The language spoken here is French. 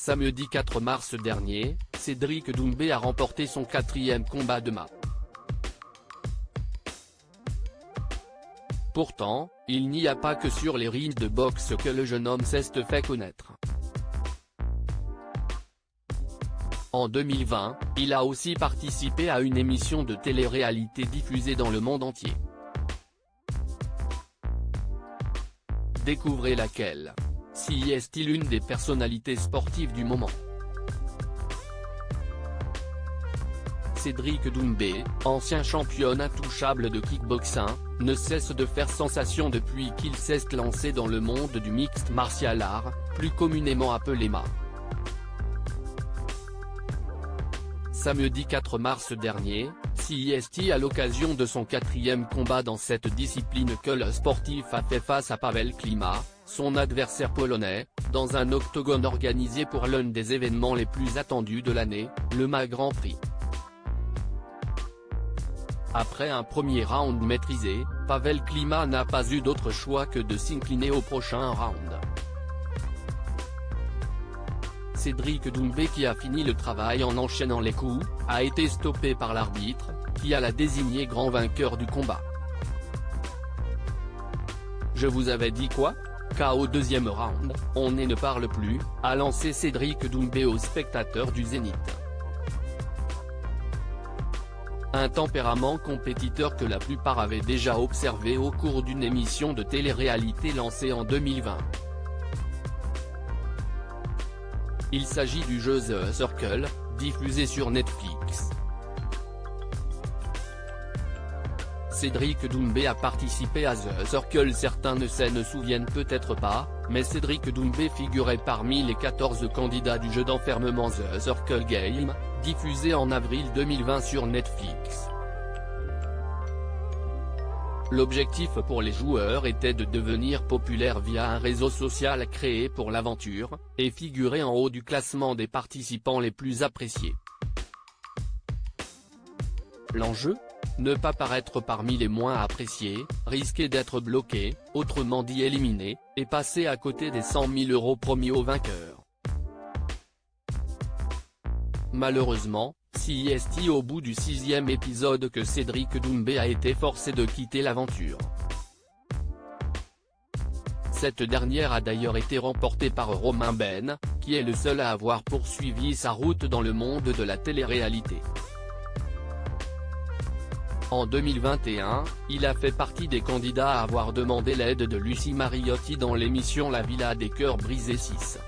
Samedi 4 mars dernier, Cédric Doumbé a remporté son 4e combat de MMA. Pourtant, il n'y a pas que sur les rings de boxe que le jeune homme s'est fait connaître. En 2020, il a aussi participé à une émission de télé-réalité diffusée dans le monde entier. Découvrez laquelle. Si est-il une des personnalités sportives du moment. Cédric Doumbé, ancien champion intouchable de kickboxing, ne cesse de faire sensation depuis qu'il s'est lancé dans le monde du mixed martial art, plus communément appelé MMA. Samedi 4 mars dernier, CIST à l'occasion de son 4e combat dans cette discipline que le sportif a fait face à Paweł Klima, son adversaire polonais, dans un octogone organisé pour l'un des événements les plus attendus de l'année, le MMA Grand Prix. Après un premier round maîtrisé, Paweł Klima n'a pas eu d'autre choix que de s'incliner au prochain round. Cédric Doumbé, qui a fini le travail en enchaînant les coups, a été stoppé par l'arbitre, qui l'a désigné grand vainqueur du combat. Je vous avais dit quoi? KO 2e round, on ne parle plus, a lancé Cédric Doumbé aux spectateurs du Zénith. Un tempérament compétiteur que la plupart avaient déjà observé au cours d'une émission de télé-réalité lancée en 2020. Il s'agit du jeu The Circle, diffusé sur Netflix. Cédric Doumbé a participé à The Circle. Certains ne se souviennent peut-être pas, mais Cédric Doumbé figurait parmi les 14 candidats du jeu d'enfermement The Circle Game, diffusé en avril 2020 sur Netflix. L'objectif pour les joueurs était de devenir populaire via un réseau social créé pour l'aventure, et figurer en haut du classement des participants les plus appréciés. L'enjeu ? Ne pas paraître parmi les moins appréciés, risquer d'être bloqué, autrement dit éliminé, et passer à côté des 100 000 € promis aux vainqueurs. Malheureusement, CIST au bout du 6e épisode que Cédric Doumbé a été forcé de quitter l'aventure. Cette dernière a d'ailleurs été remportée par Romain Ben, qui est le seul à avoir poursuivi sa route dans le monde de la télé-réalité. En 2021, il a fait partie des candidats à avoir demandé l'aide de Lucie Mariotti dans l'émission La Villa des Cœurs Brisés 6.